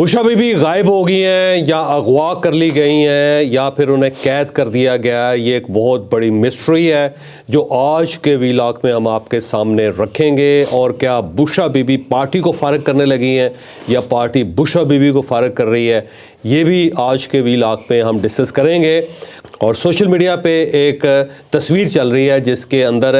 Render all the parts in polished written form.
Bushra be be غائب ہو گئی ہیں یا اغوا کر لی گئی ہیں یا پھر انہیں قید کر دیا گیا ہے، یہ ایک بہت بڑی مسٹری ہے جو آج کے ویلاگ میں ہم آپ کے سامنے رکھیں گے۔ اور کیا بشرا بی بی پارٹی کو فارغ کرنے لگی ہیں یا پارٹی بشرا بی بی کو فارغ کر رہی ہے، یہ بھی آج کے ویلاگ میں ہم ڈسکس کریں گے۔ اور سوشل میڈیا پہ ایک تصویر چل رہی ہے جس کے اندر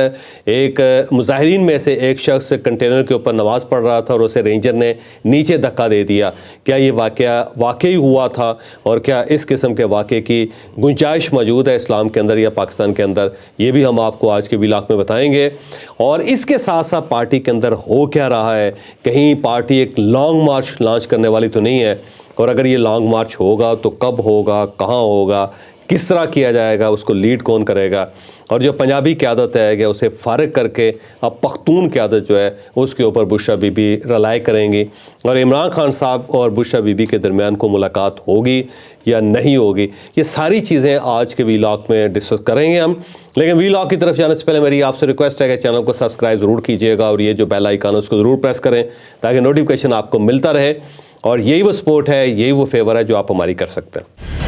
ایک مظاہرین میں سے ایک شخص کنٹینر کے اوپر نماز پڑھ رہا تھا اور اسے رینجر نے نیچے دھکا دے دیا۔ کیا یہ واقعہ واقعی ہوا تھا اور کیا اس قسم کے واقعے کی گنجائش موجود ہے اسلام کے اندر یا پاکستان کے اندر، یہ بھی ہم آپ کو آج کے ویلاگ میں بتائیں گے۔ اور اس کے ساتھ ساتھ پارٹی کے اندر ہو کیا رہا ہے، کہیں پارٹی ایک لانگ مارچ لانچ کرنے والی تو نہیں ہے، اور اگر یہ لانگ مارچ ہوگا تو کب ہوگا، کہاں ہوگا، کس طرح کیا جائے گا، اس کو لیڈ کون کرے گا، اور جو پنجابی قیادت ہے کہ اسے فارغ کر کے اب پختون قیادت جو ہے اس کے اوپر بشرا بی بی رلائی کریں گی، اور عمران خان صاحب اور بشرا بی بی کے درمیان کو ملاقات ہوگی یا نہیں ہوگی، یہ ساری چیزیں آج کے ویلاگ میں ڈسکس کریں گے ہم۔ لیکن ویلاگ کی طرف جانے سے پہلے میری آپ سے ریکویسٹ ہے کہ چینل کو سبسکرائب ضرور کیجیے گا اور یہ جو بیل آئیکن ہے اس کو ضرور پریس کریں تاکہ نوٹیفیکیشن آپ کو ملتا رہے، اور یہی وہ سپورٹ ہے، یہی وہ فیور ہے جو آپ ہماری کر سکتے ہیں۔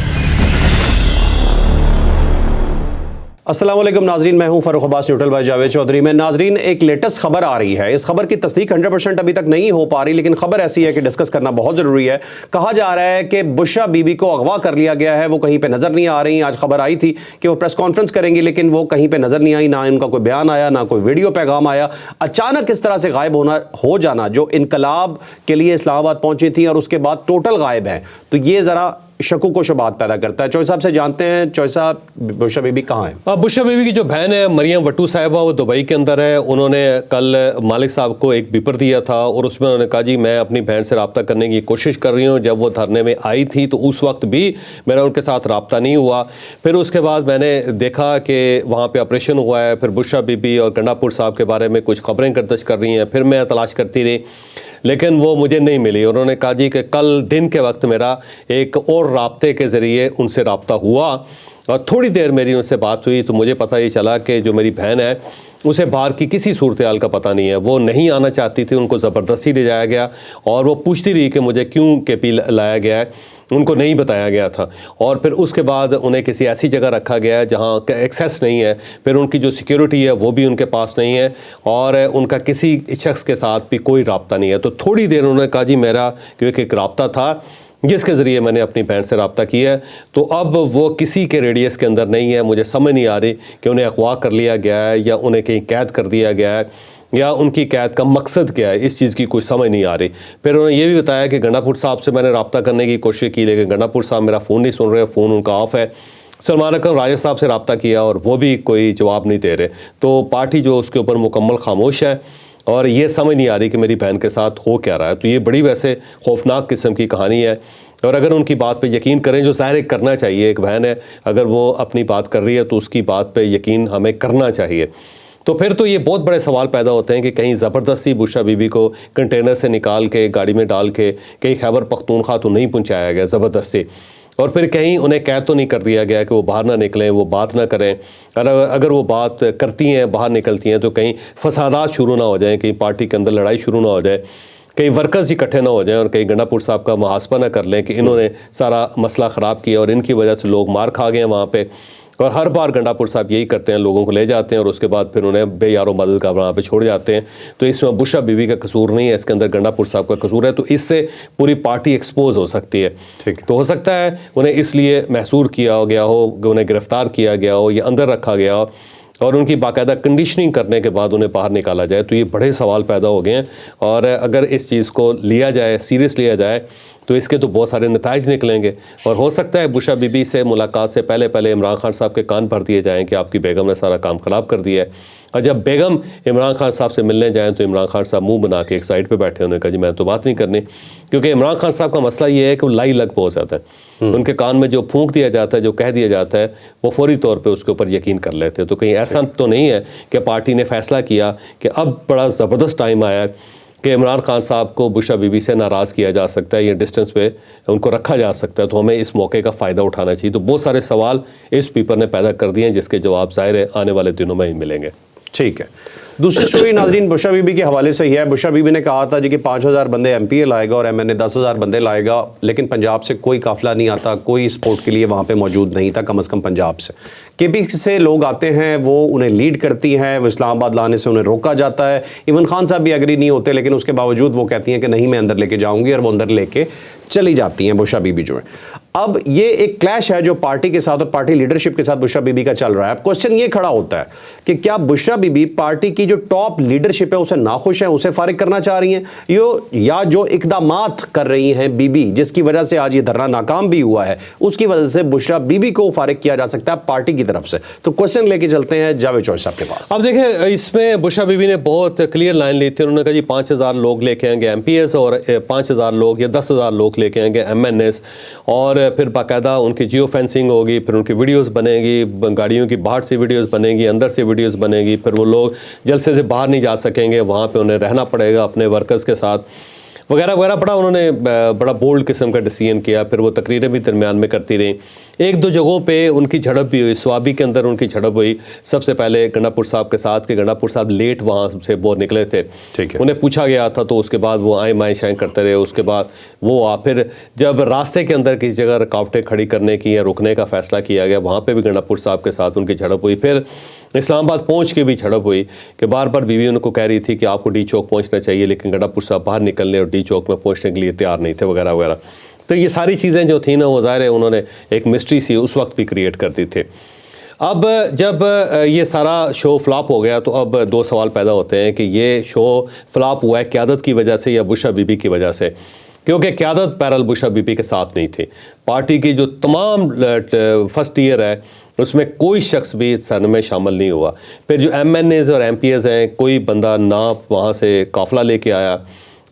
السلام علیکم ناظرین، میں ہوں فاروق عباس نیوٹرل بائی جاوید چودھری میں۔ ناظرین، ایک لیٹسٹ خبر آ رہی ہے، اس خبر کی تصدیق 100% ابھی تک نہیں ہو پا رہی، لیکن خبر ایسی ہے کہ ڈسکس کرنا بہت ضروری ہے۔ کہا جا رہا ہے کہ بشرا بی بی کو اغوا کر لیا گیا ہے، وہ کہیں پہ نظر نہیں آ رہی۔ آج خبر آئی تھی کہ وہ پریس کانفرنس کریں گی لیکن وہ کہیں پہ نظر نہیں آئی، نہ ان کا کوئی بیان آیا، نہ کوئی ویڈیو پیغام آیا۔ اچانک اس طرح سے غائب ہو جانا، جو انقلاب کے لیے اسلام آباد پہنچی تھیں اور اس کے بعد ٹوٹل غائب ہیں، تو یہ ذرا شکوک و شبہات پیدا کرتا ہے۔ چوہے صاحب سے جانتے ہیں، چوہے صاحب بشرا بی بی کہاں ہیں؟ بشرا بی بی کی جو بہن ہے مریم وٹو صاحبہ، وہ دبئی کے اندر ہے۔ انہوں نے کل مالک صاحب کو ایک بیپر دیا تھا اور اس میں انہوں نے کہا جی میں اپنی بہن سے رابطہ کرنے کی کوشش کر رہی ہوں۔ جب وہ دھرنے میں آئی تھی تو اس وقت بھی میرا ان کے ساتھ رابطہ نہیں ہوا۔ پھر اس کے بعد میں نے دیکھا کہ وہاں پہ آپریشن ہوا ہے، پھر بشرا بی بی اور گنڈا پور صاحب کے بارے میں کچھ خبریں گردش کر رہی ہیں، پھر میں تلاش کرتی رہی لیکن وہ مجھے نہیں ملی۔ انہوں نے کہا جی کہ کل دن کے وقت میرا ایک اور رابطے کے ذریعے ان سے رابطہ ہوا اور تھوڑی دیر میری ان سے بات ہوئی تو مجھے پتہ یہ چلا کہ جو میری بہن ہے اسے باہر کی کسی صورتحال کا پتہ نہیں ہے، وہ نہیں آنا چاہتی تھی، ان کو زبردستی لے جایا گیا اور وہ پوچھتی رہی کہ مجھے کیوں کے پی لایا گیا ہے، ان کو نہیں بتایا گیا تھا۔ اور پھر اس کے بعد انہیں کسی ایسی جگہ رکھا گیا ہے جہاں ایکسیس نہیں ہے، پھر ان کی جو سیکیورٹی ہے وہ بھی ان کے پاس نہیں ہے اور ان کا کسی شخص کے ساتھ بھی کوئی رابطہ نہیں ہے۔ تو تھوڑی دیر انہوں نے کہا جی میرا کیونکہ ایک رابطہ تھا جس کے ذریعے میں نے اپنی بہن سے رابطہ کیا ہے، تو اب وہ کسی کے ریڈیس کے اندر نہیں ہے۔ مجھے سمجھ نہیں آ رہی کہ انہیں اغوا کر لیا گیا ہے یا انہیں کہیں قید کر دیا گیا ہے یا ان کی قید کا مقصد کیا ہے، اس چیز کی کوئی سمجھ نہیں آ رہی۔ پھر انہوں نے یہ بھی بتایا کہ گنڈا پور صاحب سے میں نے رابطہ کرنے کی کوشش کی لیکن گنڈا پور صاحب میرا فون نہیں سن رہے، فون ان کا آف ہے۔ سلمان اکرم راجہ صاحب سے رابطہ کیا اور وہ بھی کوئی جواب نہیں دے رہے، تو پارٹی جو اس کے اوپر مکمل خاموش ہے اور یہ سمجھ نہیں آ رہی کہ میری بہن کے ساتھ ہو کیا رہا ہے۔ تو یہ بڑی ویسے خوفناک قسم کی کہانی ہے، اور اگر ان کی بات پہ یقین کریں، جو ظاہر کرنا چاہیے، ایک بہن ہے اگر وہ اپنی بات کر رہی ہے تو اس کی بات پہ یقین ہمیں کرنا چاہیے، تو پھر تو یہ بہت بڑے سوال پیدا ہوتے ہیں کہ کہیں زبردستی بشرا بی بی کو کنٹینر سے نکال کے گاڑی میں ڈال کے کہیں خیبر پختونخوا تو نہیں پہنچایا گیا زبردستی، اور پھر کہیں انہیں قید تو نہیں کر دیا گیا کہ وہ باہر نہ نکلیں، وہ بات نہ کریں، اگر وہ بات کرتی ہیں باہر نکلتی ہیں تو کہیں فسادات شروع نہ ہو جائیں، کہیں پارٹی کے اندر لڑائی شروع نہ ہو جائے، کئی ورکرز اکٹھے نہ ہو جائیں اور کہیں گنڈا پور صاحب کا محاسبہ نہ کر لیں کہ انہوں نے سارا مسئلہ خراب کیا اور ان کی وجہ سے لوگ مار کھا گئے ہیں وہاں پہ۔ اور ہر بار گنڈا پور صاحب یہی کرتے ہیں، لوگوں کو لے جاتے ہیں اور اس کے بعد پھر انہیں بے یار و مدد کا وہاں پہ چھوڑ جاتے ہیں۔ تو اس میں بشرا بی بی کا قصور نہیں ہے، اس کے اندر گنڈا پور صاحب کا قصور ہے، تو اس سے پوری پارٹی ایکسپوز ہو سکتی ہے۔ تو ہو سکتا ہے انہیں اس لیے محصور کیا گیا ہو، انہیں گرفتار کیا گیا ہو یا اندر رکھا گیا ہو اور ان کی باقاعدہ کنڈیشننگ کرنے کے بعد انہیں باہر نکالا جائے۔ تو یہ بڑے سوال پیدا ہو گئے ہیں، اور اگر اس چیز کو لیا جائے، سیریس لیا جائے، تو اس کے تو بہت سارے نتائج نکلیں گے، اور ہو سکتا ہے بشرا بی بی سے ملاقات سے پہلے عمران خان صاحب کے کان بھر دیے جائیں کہ آپ کی بیگم نے سارا کام خراب کر دیا ہے، اور جب بیگم عمران خان صاحب سے ملنے جائیں تو عمران خان صاحب منہ بنا کے ایک سائڈ پہ بیٹھے، انہوں نے کہا جی میں تو بات نہیں کرنی، کیونکہ عمران خان صاحب کا مسئلہ یہ ہے کہ وہ لائی لگ بہت زیادہ ہے، ان کے کان میں جو پھونک دیا جاتا ہے، جو کہہ دیا جاتا ہے، وہ فوری طور پہ اس کے اوپر یقین کر لیتے ہیں۔ تو کہیں ایسا تو نہیں ہے کہ پارٹی نے فیصلہ کیا کہ اب بڑا زبردست ٹائم آیا ہے کہ عمران خان صاحب کو بشرا بی بی سے ناراض کیا جا سکتا ہے، یہ ڈسٹنس پہ ان کو رکھا جا سکتا ہے، تو ہمیں اس موقع کا فائدہ اٹھانا چاہیے۔ تو بہت سارے سوال اس پیپر نے پیدا کر دیے ہیں جس کے جواب ظاہر ہے آنے والے دنوں میں ہی ملیں گے۔ ٹھیک ہے۔ دوسری سٹوری ناظرین بشرا بی بی کے حوالے سے ہی ہے. بشرا بی بی نے کہا تھا جی کہ 5,000 بندے ایم پی اے لائے گا اور ایم این اے 10,000 بندے لائے گا, لیکن پنجاب سے کوئی قافلہ نہیں آتا, کوئی سپورٹ کے لیے وہاں پہ موجود نہیں تھا, کم از کم پنجاب سے. کے پی سے لوگ آتے ہیں, وہ انہیں لیڈ کرتی ہیں, وہ اسلام آباد لانے سے انہیں روکا جاتا ہے. ایون خان صاحب بھی ایگری نہیں ہوتے, لیکن اس کے باوجود وہ کہتی ہیں کہ نہیں میں اندر لے کے جاؤں گی, اور وہ اندر لے کے چلی جاتی ہیں بشرا بی بی جو ہے. اب یہ ایک کلیش ہے جو پارٹی کے ساتھ اور پارٹی لیڈرشپ کے ساتھ بشرا بی بی کا چل رہا ہے. اب کوسچن یہ کھڑا ہوتا ہے کہ کیا بشرا بی بی پارٹی کی جو ٹاپ لیڈرشپ ہے اسے ناخوش ہیں, اسے فارغ کرنا چاہ رہی ہیں, یا جو اقدامات کر رہی ہیں بی بی, جس کی وجہ سے آج یہ دھرنا ناکام بھی ہوا ہے, اس کی وجہ سے بشرا بی بی کو فارغ کیا جا سکتا ہے پارٹی کی طرف سے. تو کوسچن لے کے چلتے ہیں جاوید چوہدری صاحب کے پاس. اب دیکھیں, اس میں بشرا بی بی نے بہت کلیئر لائن لی تھی. انہوں نے کہا جی 5,000 لوگ لے کے آئیں گے ایم پی ایس, اور 5,000 لوگ یا 10,000 لوگ لے کے آئیں گے ایم این ایس, اور پھر باقاعدہ ان کی جیو فینسنگ ہوگی, پھر ان کی ویڈیوز بنے گی, گاڑیوں کی باہر سے ویڈیوز بنے گی, اندر سے ویڈیوز بنے گی, پھر وہ لوگ جلسے سے باہر نہیں جا سکیں گے, وہاں پہ انہیں رہنا پڑے گا اپنے ورکرز کے ساتھ وغیرہ وغیرہ. انہوں نے بڑا بولڈ قسم کا ڈیسیژن کیا. پھر وہ تقریریں بھی درمیان میں کرتی رہیں. ایک دو جگہوں پہ ان کی جھڑپ بھی ہوئی, سوابی کے اندر ان کی جھڑپ ہوئی سب سے پہلے گنڈا پور صاحب کے ساتھ, کہ گنڈا پور صاحب لیٹ وہاں سے بہت نکلے تھے, انہیں پوچھا گیا تھا, تو اس کے بعد وہ آئیں مائیں شائیں کرتے رہے. اس کے بعد وہ پھر جب راستے کے اندر کسی جگہ رکاوٹیں کھڑی کرنے کی یا رکنے کا فیصلہ کیا گیا, وہاں پہ بھی گنڈا پور صاحب کے ساتھ ان کی جھڑپ ہوئی. پھر اسلام آباد پہنچ کے بھی جھڑپ ہوئی کہ بار بار بیوی ان کو کہہ رہی تھی کہ آپ کو ڈی چوک پہنچنا چاہیے, لیکن گنڈا پور صاحب باہر نکلنے اور ڈی چوک میں پہنچنے کے لیے تیار نہیں تھے وغیرہ وغیرہ. تو یہ ساری چیزیں جو تھیں نا, وہ ظاہر ہے انہوں نے ایک مسٹری سی اس وقت بھی کریٹ کر دی تھی. اب جب یہ سارا شو فلاپ ہو گیا تو اب دو سوال پیدا ہوتے ہیں کہ یہ شو فلاپ ہوا ہے قیادت کی وجہ سے یا بشرا بی بی کی وجہ سے, کیونکہ قیادت بہرحال بشرا بی بی کے ساتھ نہیں تھی. پارٹی کی جو تمام فرسٹ ایئر ہے اس میں کوئی شخص بھی سرن میں شامل نہیں ہوا. پھر جو ایم این ایز اور ایم پی ایز ہیں, کوئی بندہ نہ وہاں سے قافلہ لے کے آیا,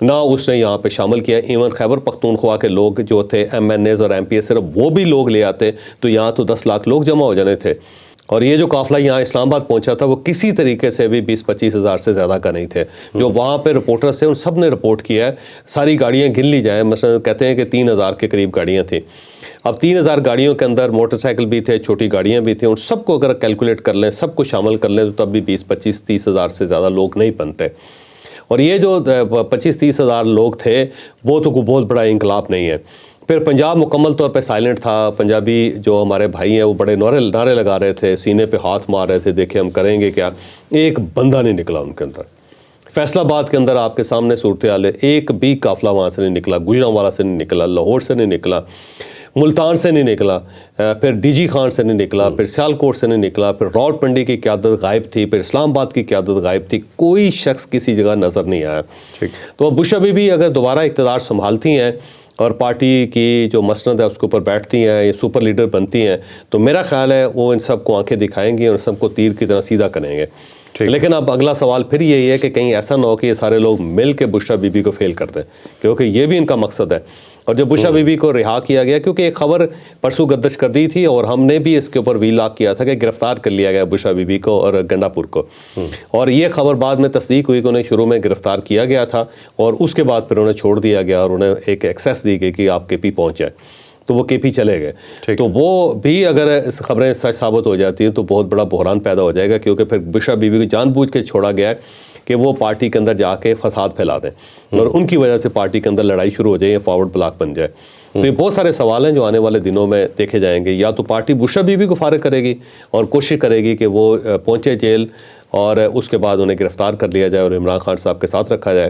نہ اس نے یہاں پہ شامل کیا. ایون خیبر پختونخوا کے لوگ جو تھے ایم این ایز اور ایم پی ایس, صرف وہ بھی لوگ لے آتے تو یہاں تو 10 لاکھ لوگ جمع ہو جانے تھے. اور یہ جو قافلہ یہاں اسلام آباد پہنچا تھا وہ کسی طریقے سے بھی 20-25 ہزار سے زیادہ کا نہیں تھے. جو وہاں پہ رپورٹرز تھے ان سب نے رپورٹ کیا ہے. ساری گاڑیاں گن لی جائیں, مثلا کہتے ہیں کہ 3,000 کے قریب گاڑیاں تھیں. اب 3,000 گاڑیوں کے اندر موٹر سائیکل بھی تھے, چھوٹی گاڑیاں بھی تھیں, ان سب کو اگر کیلکولیٹ کر لیں, سب کو شامل کر لیں, تو تب بھی 20-25-30 ہزار سے زیادہ لوگ نہیں بنتے. اور یہ جو 25-30 ہزار لوگ تھے وہ تو کوئی بہت بڑا انقلاب نہیں ہے. پھر پنجاب مکمل طور پہ سائلنٹ تھا. پنجابی جو ہمارے بھائی ہیں وہ بڑے نعرے لگا رہے تھے, سینے پہ ہاتھ مار رہے تھے, دیکھیں ہم کریں گے کیا. ایک بندہ نہیں نکلا ان کے اندر. فیصل آباد کے اندر آپ کے سامنے صورتحال ہے, ایک بھی قافلہ وہاں سے نہیں نکلا, گوجرانوالا سے نہیں نکلا, لاہور سے نہیں نکلا, ملتان سے نہیں نکلا, پھر ڈی جی خان سے نہیں نکلا, پھر سیالکوٹ سے نہیں نکلا, پھر راول پنڈی کی قیادت غائب تھی, پھر اسلام آباد کی قیادت غائب تھی. کوئی شخص کسی جگہ نظر نہیں آیا. تو اب بشرا بی بی اگر دوبارہ اقتدار سنبھالتی ہیں اور پارٹی کی جو مسند ہے اس کے اوپر بیٹھتی ہیں, یہ سپر لیڈر بنتی ہیں, تو میرا خیال ہے وہ ان سب کو آنکھیں دکھائیں گی اور سب کو تیر کی طرح سیدھا کریں گے. لیکن اب اگلا سوال پھر یہی ہے کہ کہیں ایسا نہ ہو کہ یہ سارے لوگ مل کے بشرا بی بی کو فیل کر دیں, کیونکہ یہ بھی ان کا مقصد ہے. اور جب بشرا بی بی کو رہا کیا گیا, کیونکہ ایک خبر پرسوں گردش کر دی تھی اور ہم نے بھی اس کے اوپر وی لاک کیا تھا کہ گرفتار کر لیا گیا بشرا بی بی کو اور گنڈا پور کو, اور یہ خبر بعد میں تصدیق ہوئی کہ انہیں شروع میں گرفتار کیا گیا تھا اور اس کے بعد پھر انہیں چھوڑ دیا گیا اور انہیں ایک ایکسیس دی گئی کہ آپ کے پی پہنچ جائیں, تو وہ کے پی چلے گئے. تو وہ بھی اگر خبریں سچ ثابت ہو جاتی ہیں تو بہت بڑا بحران پیدا ہو جائے گا, کیونکہ پھر بشرا بی بی کو جان بوجھ کے چھوڑا گیا ہے کہ وہ پارٹی کے اندر جا کے فساد پھیلا دیں اور ان کی وجہ سے پارٹی کے اندر لڑائی شروع ہو جائے یا فارورڈ بلاک بن جائے. تو یہ بہت سارے سوال ہیں جو آنے والے دنوں میں دیکھے جائیں گے. یا تو پارٹی بشرا بی بی کو فارغ کرے گی اور کوشش کرے گی کہ وہ پہنچے جیل اور اس کے بعد انہیں گرفتار کر لیا جائے اور عمران خان صاحب کے ساتھ رکھا جائے,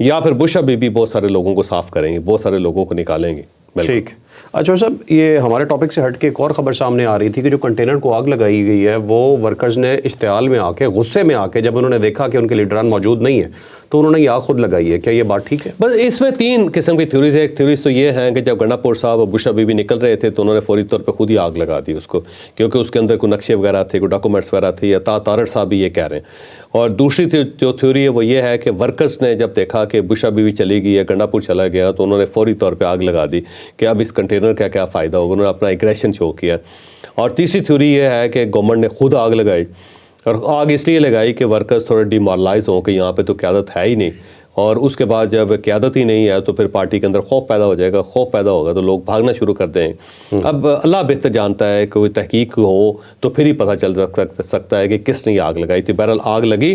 یا پھر بشرا بی بی بہت سارے لوگوں کو صاف کریں گی, بہت سارے لوگوں کو نکالیں گی. ٹھیک. اچھا صاحب, یہ ہمارے ٹاپک سے ہٹ کے ایک اور خبر سامنے آ رہی تھی کہ جو کنٹینر کو آگ لگائی گئی ہے وہ ورکرز نے اشتعال میں آ کے, غصے میں آ کے, جب انہوں نے دیکھا کہ ان کے لیڈران موجود نہیں ہیں تو انہوں نے یہ آگ خود لگائی ہے. کیا یہ بات ٹھیک ہے؟ بس اس میں 3 قسم کی تھیوریز ہے. ایک تھیوریز تو یہ ہیں کہ جب گنڈا پور صاحب اور بشرا بی بی نکل رہے تھے تو انہوں نے فوری طور پہ خود ہی آگ لگا دی اس کو, کیونکہ اس کے اندر کوئی نقشے وغیرہ تھے, کوئی ڈاکومنٹس وغیرہ تھے, یا تارڑ صاحب بھی یہ کہہ رہے ہیں. اور دوسری جو تھیوری ہے وہ یہ ہے کہ ورکرز نے جب دیکھا کہ بشرا بی بی چلی گئی ہے, گنڈا پور چلا گیا, تو انہوں نے فوری طور پہ آگ لگا دی کہ اب اس کنٹینر کا کیا فائدہ ہوگا. انہوں نے اپنا ایگریشن شو کیا. اور تیسری تھیوری یہ ہے کہ گورنمنٹ نے خود آگ لگائی, اور آگ اس لیے لگائی کہ ورکرز تھوڑے ڈیمورلائز ہوں کہ یہاں پہ تو قیادت ہے ہی نہیں, اور اس کے بعد جب قیادت ہی نہیں ہے تو پھر پارٹی کے اندر خوف پیدا ہو جائے گا. خوف پیدا ہوگا تو لوگ بھاگنا شروع کر دیں. اب اللہ بہتر جانتا ہے, کوئی تحقیق ہو تو پھر ہی پتہ چل سکتا ہے کہ کس نے یہ آگ لگائی تھی. بہرحال آگ لگی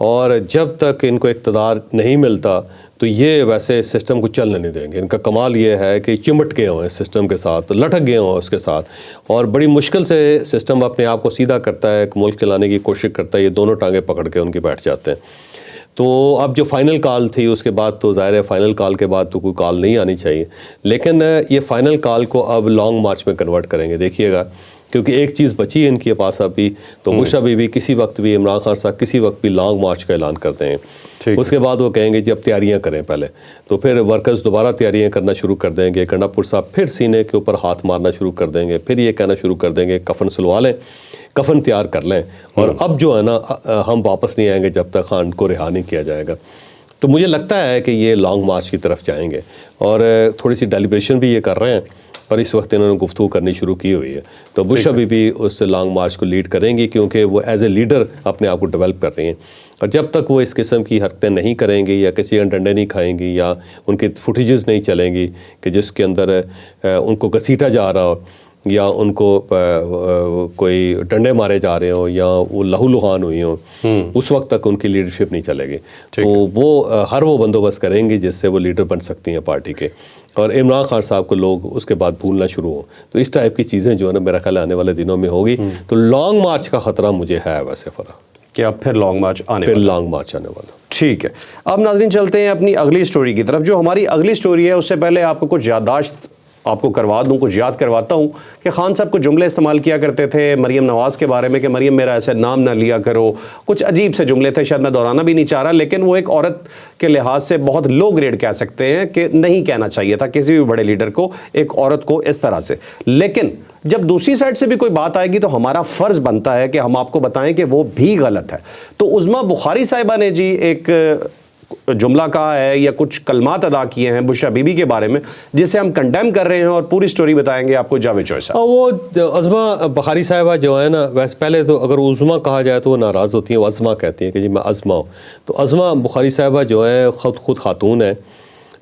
اور جب تک ان کو اقتدار نہیں ملتا تو یہ ویسے سسٹم کو چلنے نہیں دیں گے. ان کا کمال یہ ہے کہ چمٹ گئے ہوں اس سسٹم کے ساتھ, لٹک گئے ہوں اس کے ساتھ, اور بڑی مشکل سے سسٹم اپنے آپ کو سیدھا کرتا ہے, ملک چلانے کی کوشش کرتا ہے, یہ دونوں ٹانگیں پکڑ کے ان کی بیٹھ جاتے ہیں. تو اب جو فائنل کال تھی اس کے بعد تو ظاہر ہے فائنل کال کے بعد تو کوئی کال نہیں آنی چاہیے, لیکن یہ فائنل کال کو اب لانگ مارچ میں کنورٹ کریں گے, دیکھیے گا, کیونکہ ایک چیز بچی ہے ان کے پاس ابھی, تو مشرف بھی کسی وقت بھی, عمران خان صاحب کسی وقت بھی لانگ مارچ کا اعلان کرتے ہیں. اس کے بعد وہ کہیں گے جی اب تیاریاں کریں پہلے, تو پھر ورکرز دوبارہ تیاریاں کرنا شروع کر دیں گے. گنڈاپور صاحب پھر سینے کے اوپر ہاتھ مارنا شروع کر دیں گے, پھر یہ کہنا شروع کر دیں گے کفن سلوا لیں, کفن تیار کر لیں, اور اب جو ہے نا ہم واپس نہیں آئیں گے جب تک خان کو رہا نہیں کیا جائے گا. تو مجھے لگتا ہے کہ یہ لانگ مارچ کی طرف جائیں گے, اور تھوڑی سی ڈیلیبریشن بھی یہ کر رہے ہیں, اور اس وقت انہوں نے گفتگو کرنی شروع کی ہوئی ہے. تو بش ابھی بھی اس لانگ مارچ کو لیڈ کریں گی, کیونکہ وہ ایز اے لیڈر اپنے آپ کو ڈیولپ کر رہی ہیں, اور جب تک وہ اس قسم کی حرکتیں نہیں کریں گی یا کسی ڈنڈے نہیں کھائیں گی یا ان کی فوٹیجز نہیں چلیں گی کہ جس کے اندر ان کو گھسیٹا جا رہا ہو یا ان کو کوئی ڈنڈے مارے جا رہے ہوں یا وہ لہو لہان ہوئی ہوں, اس وقت تک ان کی لیڈرشپ نہیں چلے گی. تو وہ ہر وہ بندوبست کریں گی جس سے وہ لیڈر بن سکتی ہیں پارٹی کے, اور عمران خان صاحب کو لوگ اس کے بعد بھولنا شروع ہوں. تو اس ٹائپ کی چیزیں جو ہے نا میرا خیال آنے والے دنوں میں ہوگی. تو لانگ مارچ کا خطرہ مجھے ہے ویسے فرح کہ اب پھر لانگ مارچ آنے والا. ٹھیک ہے, اب ناظرین چلتے ہیں اپنی اگلی سٹوری کی طرف. جو ہماری اگلی سٹوری ہے اس سے پہلے آپ کو کچھ یادداشت آپ کو کروا دوں, کچھ یاد کرواتا ہوں کہ خان صاحب کو جملے استعمال کیا کرتے تھے مریم نواز کے بارے میں کہ مریم میرا ایسے نام نہ لیا کرو. کچھ عجیب سے جملے تھے, شاید میں دہرانا بھی نہیں چاہ رہا, لیکن وہ ایک عورت کے لحاظ سے بہت لو گریڈ کہہ سکتے ہیں کہ نہیں کہنا چاہیے تھا کسی بھی بڑے لیڈر کو, ایک عورت کو اس طرح سے. لیکن جب دوسری سائڈ سے بھی کوئی بات آئے گی تو ہمارا فرض بنتا ہے کہ ہم آپ کو بتائیں کہ وہ بھی غلط ہے. تو عظمیٰ بخاری صاحبہ نے جی ایک جملہ کہا ہے یا کچھ کلمات ادا کیے ہیں بشرا بی بی کے بارے میں, جسے ہم کنڈیم کر رہے ہیں, اور پوری سٹوری بتائیں گے آپ کو جاوید چوہے صاحب. وہ عظمیٰ بخاری صاحبہ جو ہے نا, ویسے پہلے تو اگر عظمیٰ کہا جائے تو وہ ناراض ہوتی ہیں, وہ عظمیٰ کہتی ہیں کہ جی میں عظمیٰ ہوں. تو عظمیٰ بخاری صاحبہ جو ہے خود خاتون ہے.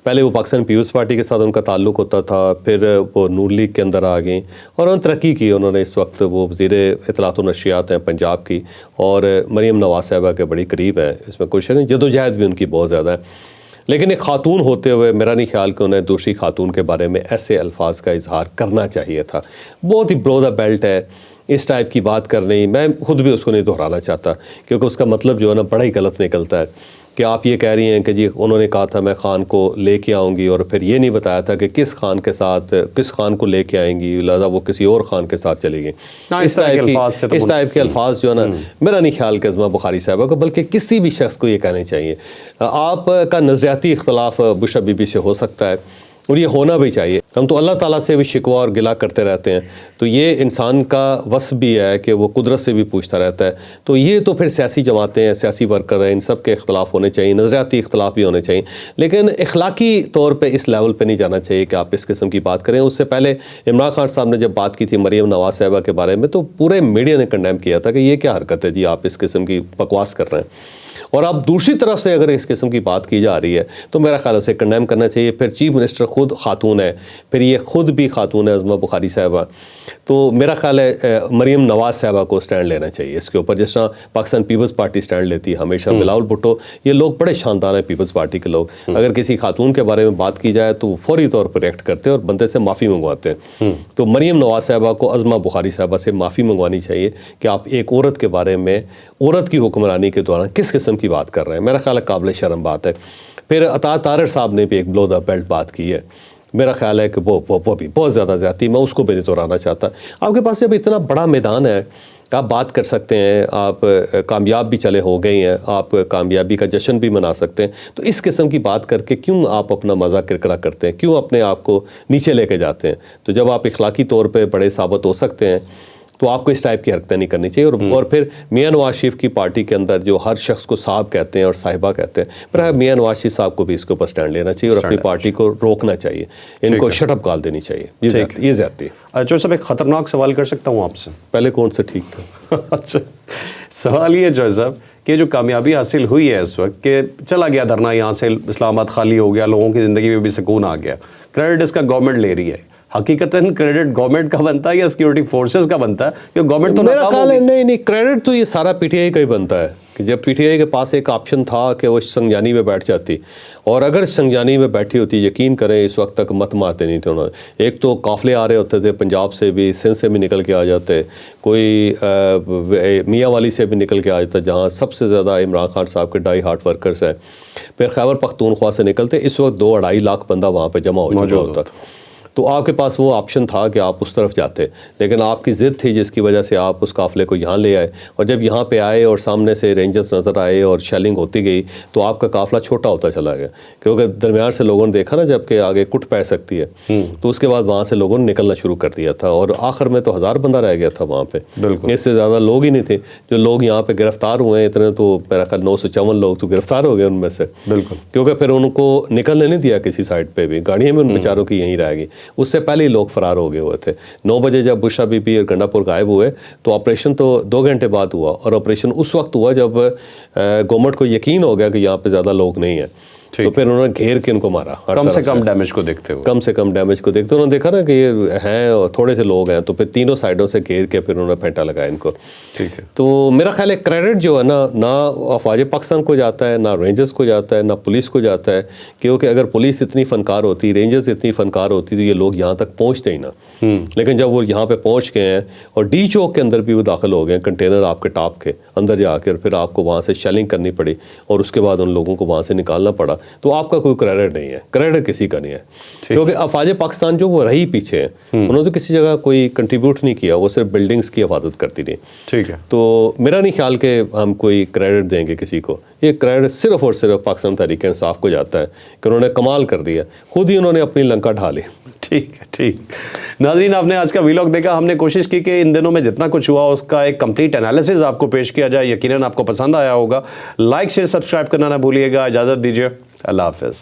پہلے وہ پاکستان پیپلز پارٹی کے ساتھ ان کا تعلق ہوتا تھا, پھر وہ نور لیگ کے اندر آ گئیں اور انہوں نے ترقی کی. انہوں نے اس وقت وہ وزیر اطلاعات و نشریات ہیں پنجاب کی, اور مریم نواز صاحبہ کے بڑی قریب ہے. اس میں کوئی شک نہیں, جدوجہد بھی ان کی بہت زیادہ ہے. لیکن ایک خاتون ہوتے ہوئے میرا نہیں خیال کہ انہیں دوسری خاتون کے بارے میں ایسے الفاظ کا اظہار کرنا چاہیے تھا. بہت ہی بلو دا بیلٹ ہے اس ٹائپ کی بات کرنی. میں خود بھی اس کو نہیں دہرانا چاہتا, کیونکہ اس کا مطلب جو ہے نا بڑا ہی غلط نکلتا ہے کہ آپ یہ کہہ رہی ہیں کہ جی انہوں نے کہا تھا میں خان کو لے کے آؤں گی, اور پھر یہ نہیں بتایا تھا کہ کس خان کے ساتھ کس خان کو لے کے آئیں گی, لہٰذا وہ کسی اور خان کے ساتھ چلی گئی. اس ٹائپ کے الفاظ جو ہے نا میرا نہیں خیال کہ عظمیٰ بخاری صاحبہ کو, بلکہ کسی بھی شخص کو یہ کہنے چاہیے. آپ کا نظریاتی اختلاف بشرا بی بی سے ہو سکتا ہے, اور یہ ہونا بھی چاہیے. ہم تو اللہ تعالیٰ سے بھی شکوہ اور گلہ کرتے رہتے ہیں, تو یہ انسان کا وصف بھی ہے کہ وہ قدرت سے بھی پوچھتا رہتا ہے. تو یہ تو پھر سیاسی جماعتیں ہیں, سیاسی ورکر ہیں, ان سب کے اختلاف ہونے چاہیے, نظریاتی اختلاف بھی ہونے چاہیے, لیکن اخلاقی طور پہ اس لیول پہ نہیں جانا چاہیے کہ آپ اس قسم کی بات کریں. اس سے پہلے عمران خان صاحب نے جب بات کی تھی مریم نواز صاحبہ کے بارے میں, تو پورے میڈیا نے کنڈیم کیا تھا کہ یہ کیا حرکت ہے جی, آپ اس قسم کی بکواس کر رہے ہیں. اور اب دوسری طرف سے اگر اس قسم کی بات کی جا رہی ہے تو میرا خیال اسے کنڈیم کرنا چاہیے. پھر چیف منسٹر خود خاتون ہے, پھر یہ خود بھی خاتون ہے عظمیٰ بخاری صاحبہ, تو میرا خیال ہے مریم نواز صاحبہ کو سٹینڈ لینا چاہیے اس کے اوپر, جس طرح پاکستان پیپلز پارٹی سٹینڈ لیتی ہے ہمیشہ. بلاول بھٹو, یہ لوگ بڑے شاندار ہیں پیپلز پارٹی کے لوگ. اگر کسی خاتون کے بارے میں بات کی جائے تو فوری طور پر ریئیکٹ کرتے ہیں اور بندے سے معافی منگواتے ہیں. تو مریم نواز صاحبہ کو عظمیٰ بخاری صاحبہ سے معافی منگوانی چاہیے کہ آپ ایک عورت کے بارے میں, عورت کی حکمرانی کے دوران کس قسم کی بات کر رہے ہیں. میرا خیال ہے قابل شرم بات ہے. پھر عطا طاہر صاحب نے بھی ایک بلو دا بیلٹ بات کی ہے. میرا خیال ہے کہ وہ بھی بہت زیادہ زیادتی, میں اس کو بھی نہیں دہرانا چاہتا. آپ کے پاس جب اتنا بڑا میدان ہے, آپ بات کر سکتے ہیں, آپ کامیاب بھی چلے ہو گئی ہیں, آپ کامیابی کا جشن بھی منا سکتے ہیں, تو اس قسم کی بات کر کے کیوں آپ اپنا مزہ کرکرا کرتے ہیں, کیوں اپنے آپ کو نیچے لے کے جاتے ہیں. تو جب آپ اخلاقی طور پہ بڑے ثابت ہو سکتے ہیں تو آپ کو اس ٹائپ کی حرکتیں نہیں کرنی چاہیے. اور پھر میاں نواز شریف کی پارٹی کے اندر جو ہر شخص کو صاحب کہتے ہیں اور صاحبہ کہتے ہیں, پھر میاں نواز شریف صاحب کو بھی اس کے اوپر سٹینڈ لینا چاہیے اور اپنی پارٹی کو روکنا چاہیے, ان کو شٹ اپ کال دینی چاہیے. یہ زیادتی ہے. اچھا صاحب, ایک خطرناک سوال کر سکتا ہوں آپ سے؟ پہلے کون سے ٹھیک تھا؟ اچھا, سوال یہ جو ہے صاحب کہ جو کامیابی حاصل ہوئی ہے اس وقت کہ چلا گیا دھرنا یہاں سے, اسلام آباد خالی ہو گیا, لوگوں کی زندگی میں بھی سکون آ گیا, کریڈٹ اس کا گورنمنٹ لے رہی ہے. حقیقتاً کریڈٹ گورنمنٹ کا بنتا ہے یا سیکورٹی فورسز کا بنتا ہے؟ کہ گورنمنٹ تو میرا خیال ہے نہیں, کریڈٹ تو یہ سارا پی ٹی آئی کا ہی بنتا ہے کہ جب پی ٹی آئی کے پاس ایک آپشن تھا کہ وہ سنجانی میں بیٹھ جاتی، اور اگر سنجانی میں بیٹھی ہوتی، یقین کریں اس وقت تک مت مارتے نہیں تھے انہوں نے. ایک تو قافلے آ رہے ہوتے تھے پنجاب سے بھی، سندھ سے بھی نکل کے آ جاتے، کوئی میاں والی سے بھی نکل کے آ جاتا جہاں سب سے زیادہ عمران خان صاحب کے ڈائی ہارٹ ورکرز ہیں. پھر خیبر پختونخوا سے نکلتے، اس وقت 2-2.5 لاکھ بندہ وہاں پہ جمع ہو چکا ہوتا تھا. تو آپ کے پاس وہ آپشن تھا کہ آپ اس طرف جاتے، لیکن آپ کی ضد تھی جس کی وجہ سے آپ اس قافلے کو یہاں لے آئے. اور جب یہاں پہ آئے اور سامنے سے رینجرز نظر آئے اور شیلنگ ہوتی گئی تو آپ کا قافلہ چھوٹا ہوتا چلا گیا، کیونکہ درمیان سے لوگوں نے دیکھا نا جب کہ آگے کٹ پہ سکتی ہے، تو اس کے بعد وہاں سے لوگوں نے نکلنا شروع کر دیا تھا. اور آخر میں تو 1000 بندہ رہ گیا تھا وہاں پہ. بالکل اس سے زیادہ لوگ ہی نہیں تھے. جو لوگ یہاں پہ گرفتار ہوئے ہیں اتنے، تو میرا خیال 954 لوگ تو گرفتار ہو گئے ان میں سے. بالکل، کیونکہ پھر ان کو نکلنے نہیں دیا کسی سائڈ پہ بھی، گاڑیاں میں ان بیچاروں کی یہیں رہ گئی. اس سے پہلے ہی لوگ فرار ہو گئے ہوئے تھے. 9 بجے جب بشرا بی بی اور گنڈا پور غائب ہوئے تو آپریشن تو 2 گھنٹے بعد ہوا، اور آپریشن اس وقت ہوا جب گورنمنٹ کو یقین ہو گیا کہ یہاں پہ زیادہ لوگ نہیں ہیں. تو پھر انہوں نے گھیر کے ان کو مارا، کم سے کم ڈیمیج کو دیکھتے ہوئے، کم سے کم ڈیمیج کو دیکھتے. انہوں نے دیکھا نا کہ یہ ہیں اور تھوڑے سے لوگ ہیں، تو پھر تینوں سائڈوں سے گھیر کے پھر انہوں نے پھینٹا لگایا ان کو. ٹھیک ہے. تو میرا خیال ہے کریڈٹ جو ہے نا، نہ افواج پاکستان کو جاتا ہے، نہ رینجرز کو جاتا ہے، نہ پولیس کو جاتا ہے. کیونکہ اگر پولیس اتنی فنکار ہوتی، رینجرز اتنی فنکار ہوتی، تو یہ لوگ یہاں تک پہنچتے ہی نہ. لیکن جب وہ یہاں پہ پہنچ گئے ہیں اور ڈی چوک کے اندر بھی وہ داخل ہو گئے ہیں، کنٹینر آپ کے ٹاپ کے اندر جا کے، اور پھر آپ کو وہاں سے شیلنگ کرنی پڑی اور اس کے بعد ان لوگوں کو وہاں سے نکالنا پڑا، تو آپ کا کوئی کریڈٹ نہیں ہے، کریڈٹ کسی کا نہیں ہے. کیونکہ افواج پاکستان جو وہ رہی پیچھے ہیں، انہوں نے کسی جگہ کوئی کنٹریبیوٹ نہیں کیا، وہ صرف بلڈنگز کی حفاظت کرتی رہی. ٹھیک ہے. تو میرا نہیں خیال کہ ہم کوئی کریڈٹ دیں گے کسی کو. یہ کریڈٹ صرف اور صرف پاکستان تحریک انصاف کو جاتا ہے کہ انہوں نے کمال کر دیا، خود ہی انہوں نے اپنی لنکا ڈھا لی. ٹھیک ہے. ٹھیک. ناظرین، آپ نے آج کا ویلاگ دیکھا. ہم نے کوشش کی کہ ان دنوں میں جتنا کچھ ہوا اس کا ایک کمپلیٹ انالیسز آپ کو پیش کیا جائے. یقیناً آپ کو پسند آیا ہوگا. لائک شیئر سبسکرائب کرنا نہ بھولیے گا. اجازت دیجیے. اللہ حافظ.